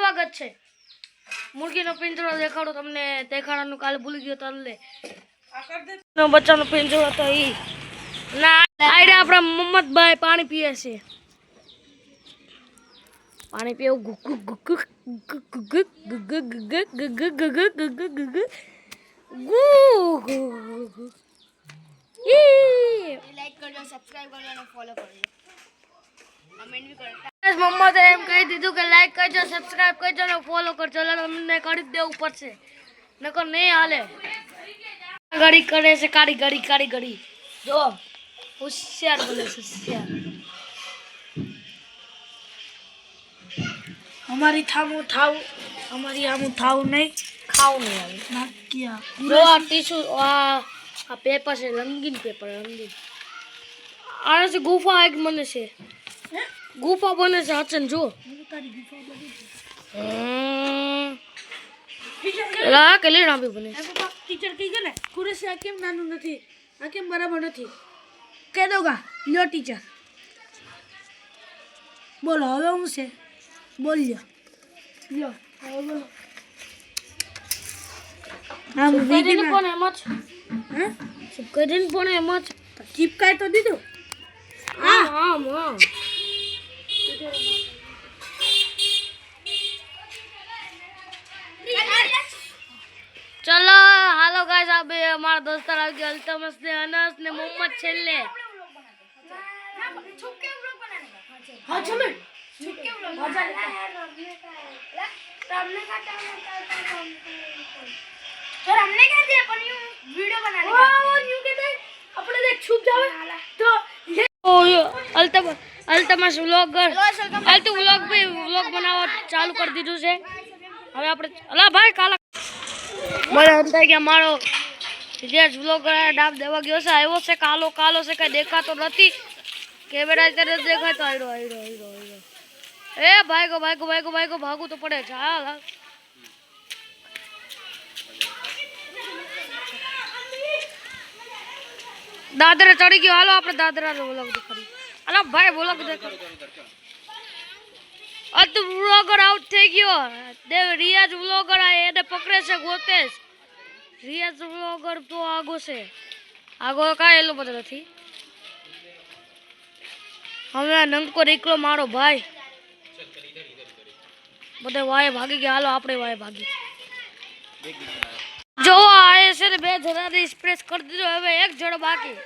સ્વાગત છે। મુર્ગીનો પિંજરો દેખાડો તમને, દેખાડવાનું કાલે ભૂલી ગયો તને। નો બચ્ચાનો પિંજરો હતો ઈ ના આઈડે આપણા મોહમ્મદભાઈ પાણી પીએ છે। પાણી પીવું ગુક ગુક ગુક ગુક ગુક ગુક लाइक करजो, सब्सक्राइब करजो અને ફોલો કરજો, કમેન્ટ બી કરજો। મોહમ્મદે એમ કહી દીધું કે લાઈક કરજો, સબસ્ક્રાઇબ કરજો અને ફોલો કરજો, એટલે તમને કરી દેવું પડશે, નકર નહીં હાલે। ઘડી કરે છે કાળી જો હોશિયાર બોલે છે, હોશિયાર। हमारी थामो थाव, हमारी आमू थाव नहीं ખાવ નહીં આવે ना किया જો આ ટીશ્યુ આ પેપર છે, રંગીન પેપર, રંગીન। આનાથી ગુફા એક બને છે, ગુફા બને છે હચન જો। तारी गुफा बनी લા કે લેણા બી બને છે। टीचर कही गए ने कुरे से आकेम नानू નથી, आकेम बराबर નથી कह दोगा लो टीचर बोलो હવે હું છે બોલ લ્યો લ્યો હવે બોલો આમ કરીને વીડીમાં પણ એમ જ હે કરીને પણ એમ જ ચીપકાઈ તો દીધું હા હા હા चलो हेलो गाइस, अब हमारा दोस्त आ गया अल्तमस ने, अनस ने, मोहम्मद छेले। हां चलो सर हमने क्या दिया अपन वीडियो बनाने का न्यू कहते अपने देख छुप जावे तो ये अल्तमस व्लॉगर अल्तु व्लॉग पे व्लॉग बनावा चालू कर दीधું છે। હવે આપણે અલા ભાઈ કાલા મને અંતે કે મારો જે વ્લોગર ડાબ દેવા ગયો છે, આવ્યો છે કાલો કાલો છે, કઈ દેખાતો નથી, કેમેરા ત્યારે દેખાય તો આયરો આયરો આયરો આયરો એ ભાઈગો ભાઈગો ભાઈગો ભાઈગો ભાગવું તો પડે છે। હાલ હાલ દાદરા ચડી ગયો, હાલો આપણે દાદરાનો વ્લોગ દેખાડી। અલા ભાઈ વ્લોગ દેખાડ અતું વ્લોગર આઉટ થઈ ગયો, દેવ રિયાજ વ્લોગર આ એને પકડે છે, ગોતે છે। રિયાજ વ્લોગર તો આગો છે, આગો કાંઈ એટલો બધો નથી। હવે આ નંકો એકલો મારો ભાઈ બધે વાય ભાગી ગયા, હાલો આપણે વાય ભાગી। જો આ છે ને 2 જણાની સ્પ્રેસ કરી દીધો, હવે 1 જણો બાકી।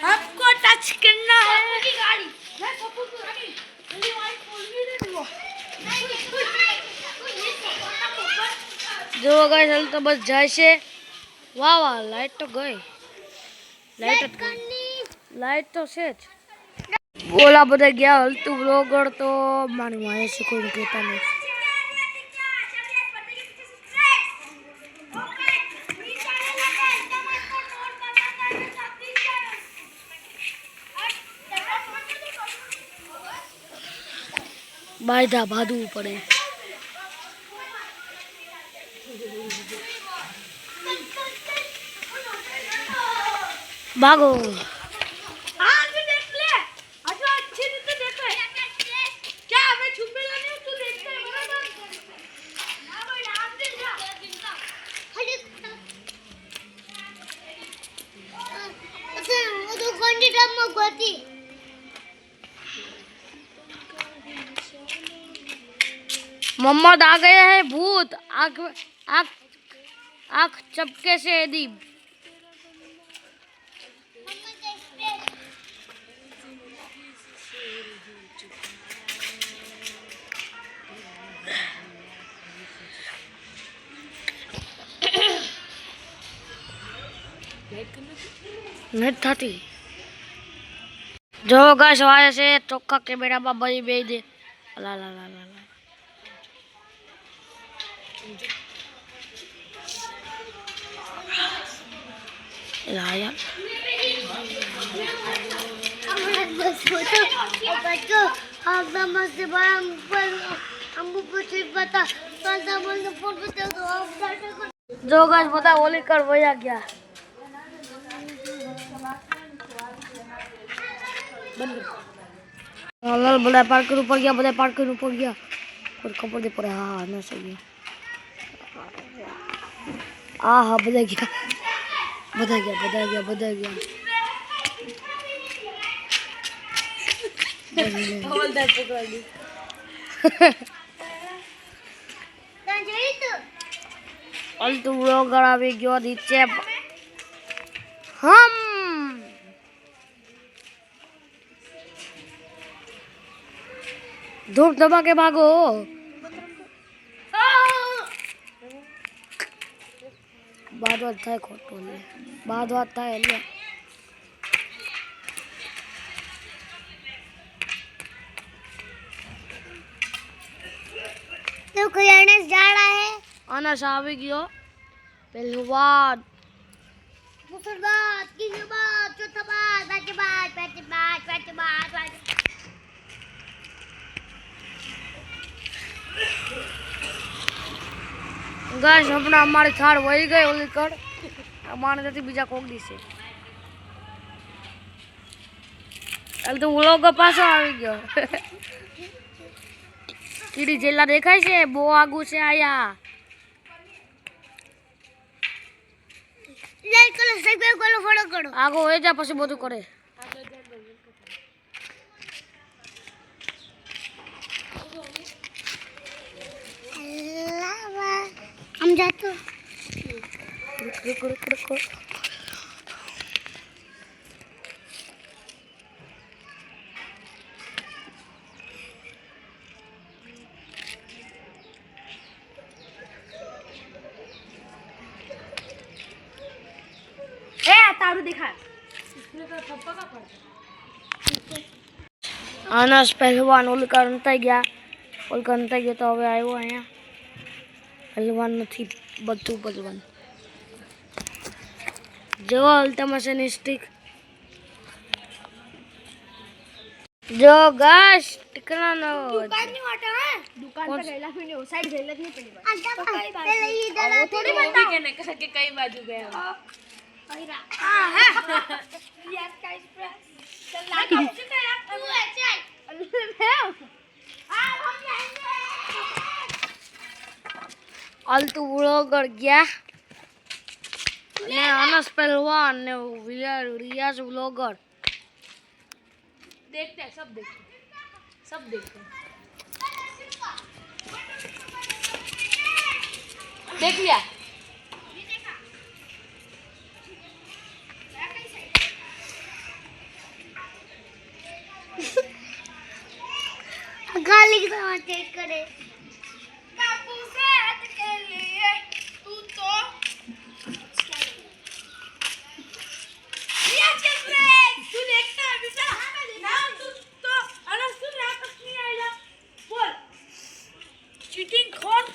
आपको टच करना है जो गाइस हल तो बस जाए से वाह वाह लाइट तो गई, लाइट तो से बोला बदे गया हल तू व्लॉगर तो माने मारे से कोई कहता नहीं। बायदा भादू पड़े भागो क्या हमें छुपेगा नहीं, तू देखता है बराबर वो तो कंडी टब में गोती मोहम्मद आ गए हैं भूत, आँख आँख आँख चपके से दीप। नेट थाती जो गाइस आए से चोखा कैमरा में बई बे दे ला ला ला ला ला यार आप नमस्ते भाई हम कुछ पता पता बोल फोन पे तो आप जो गाइस बता ओली कर भैया क्या लाल बड़ा पार्क के ऊपर गया बड़ा पार्क के ऊपर गया और खबर दे पड़े हाँ ना सही आ हाँ बदल गया बदल गया बदल गया बदल गया અલ્ટુ બ્લોગર આવી ગયો નીચે હમ ધૂપ દબા કે ભાગો બાદ વાત થાય ખોટો લે બાદ વાત થાય એટલે तो कोई अनस जा रहा है અનસ આવી ગયો પહેલું વાત दूसरी बात तीसरी बात चौथा बात पांचवी बात छठी बात सातवीं बात ગાઈસ હમણાં અમારી થાળ વહી ગઈ ઓલી કડ અમારે નથી બીજા કોક દીશે હાલ તો વ્લોગર પાછો આવી ગયો કીડી જેલા દેખાય છે બહુ આગું છે આયા लाइक करो सब्सक्राइब करो फॉलो करो આગો હોય જા પછી બધું કરે हम जाते तारू दिखा અનસ પહેલવાન ઓલકા અંતાઈ ગયા ઓલકા અંતાઈ ગયો તો હવે આવ્યો અહીંયા પહેલવાન નથી બધું પહેલવાન જો અલ્ટમાસની સ્ટિક જો ગાઈસ ટિકરાનો दुकान नहीं हटा है दुकान पे गैला फिर नहीं साइड गैला नहीं पड़ी पहले इधर थोड़ी बनता कहने के कई बाजू गया हां है यस गाइस प्रेस चल ला के उसे यार तू ऐसे हां हम जाएंगे અલ્ટુ વ્લોગર ગયા ને અનસ પહેલવાન ને રિયાઝ વ્લોગર देखते हैं सब देखते हैं देख लिया गाली की तरह चेक करे काकू से हाथ के लिए तू तो ये चल रे तू देखता है बेटा ना तू तो अरे तू ना कुछ नहीं आया बोल चीटिंग खोन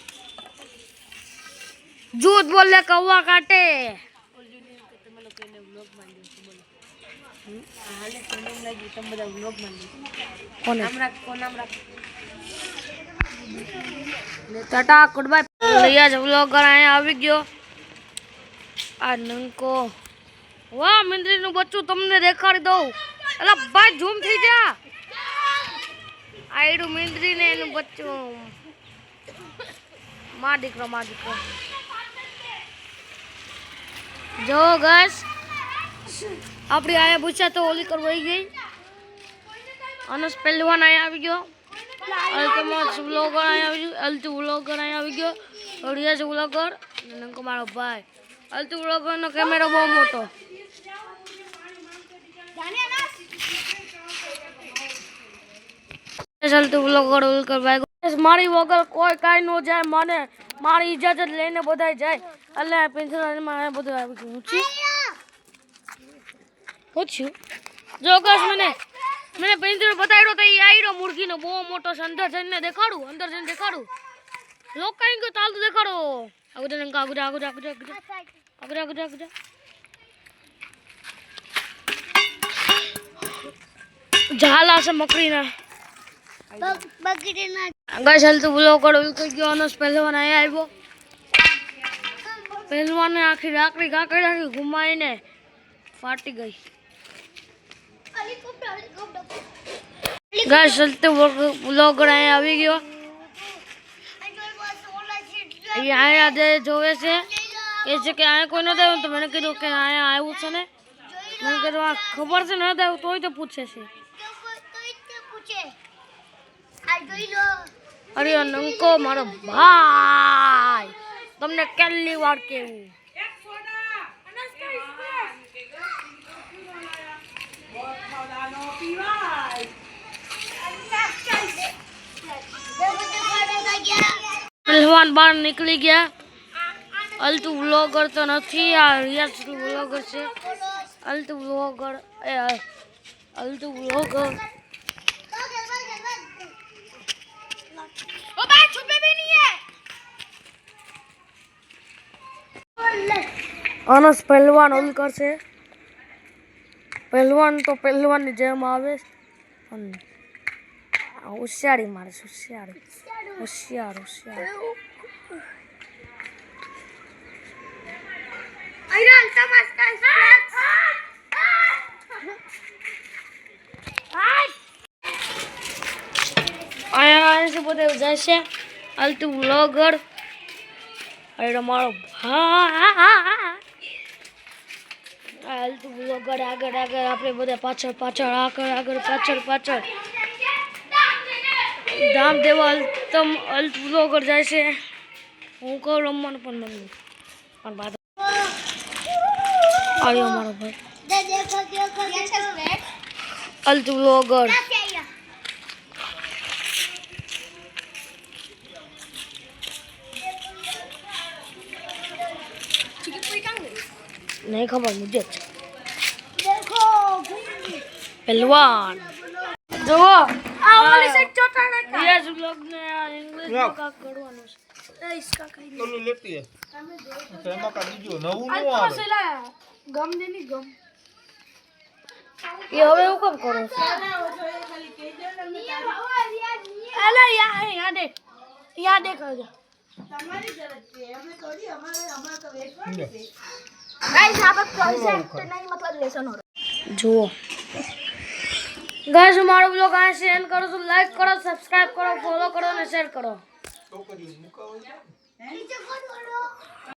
જૂઠ બોલે કૌવા કાટે કોને ટાટા ગુડ બાય રિયાઝ વ્લોગર અહીંયા આવી ગયો આ નંકો વાહ મિંદ્રીનું બચ્ચું તમને દેખાડી દઉં અલા ભાઈ ઝૂમ થઈ જા આયડું મિંદ્રી ને એનું બચ્ચું માં દીકરો જો ગાઈસ આપણી આયા પૂછ્યા તો ઓલી કરવાઈ ગઈ અનસ પહેલવાન અહીંયા આવી ગયો અલ્ટમાસ વ્લોગર અહીંયા આવી ગયો અલ્ટુ વ્લોગર અહીંયા આવી ગયો રિયાઝ વ્લોગર નંકો મારો ભાઈ અલ્ટુ વ્લોગરનો કેમેરો બહુ મોટો અલ્ટુ વ્લોગર ભાઈ મારી વગર કોઈ કાંઈ ન જાય મને મારી ઇજાજત લઈને બધાય જાય એટલે પિંજરામાં બધું આવી ગયું પૂછ્યું જો ગાઈસ મને પિંજરો બતાવ્યો તો એ આયરો મુર્ગીનો બહુ મોટો છે અંદર જઈને દેખાડું લોક કઈ ગયો ચાલતું દેખાડો આગુજા ઝાલા છે મકડીના ગાઈસ હાલ તો વ્લોગર ઉલકી ગયો અનસ પહેલવાન અહીંયા આવ્યો પહેલવાને આખી રાખડી કાકડી ઘુમાઈને ફાટી ગઈ ગાઈસ હાલ તો વ્લોગર અહીંયા આવી ગયો અહીંયા જે જોવે છે એ છે કે અહીંયા કોઈ નથી આવ્યું તો મને કીધું કે અહીંયા આવ્યું છે ને મને કીધું આ ખબર છે નથી આવ્યું તોય તો પૂછે છે અરે નંકો મારો ભાઈ તમને કેટલી વાર કેવું પહેલવાન બહાર નીકળી ગયા અલ્ટુ વ્લોગર તો નથી આ રિયાઝ વ્લોગર છે અલ્ટુ વ્લોગર અલ્ટુ વ્લોગર અનસ પહેલવાન ઓલ કરશે પહેલવાન તો પહેલવાનની જેમ આવે અને હોશિયારી મારે હોશિયારી હોશિયાર હોશિયાર અહીંયા છે બધે જાય છે અલ્ટુ વ્લોગર અરે મારો ભાઈ અલ્ટુ વ્લોગર આગળ આગળ આપણે બધા પાછળ પાછળ આગળ આગળ પાછળ પાછળ ધામ દેવા અલ્ટમ અલ્ટુ વ્લોગર જાય છે હું કહું રમવાનું પણ મમ્મી પણ બાદ આવ્યો મારો ભાઈ અલ્ટુ વ્લોગર नहीं खबर मुझे पहलवान जो आ वाली साइड छोटा ना ये जो लोग ने इंग्लिश में का करवानो है इसका कहीं तो लेती है एमा का दीजो नવું નો આવે ગમ દેની ગમ ये હવે હું કેમ કરો અલા યા દેખ તમારી ગરજ છે અમે થોડી અમારે તો વેચવાનું છે गाइस यहाँ पर प्रोजेक्ट नहीं मतलब लेसन हो रहा जो गाइस हमारा ब्लॉग आए शेयर करो तो लाइक करो सब्सक्राइब करो फॉलो करो और शेयर करो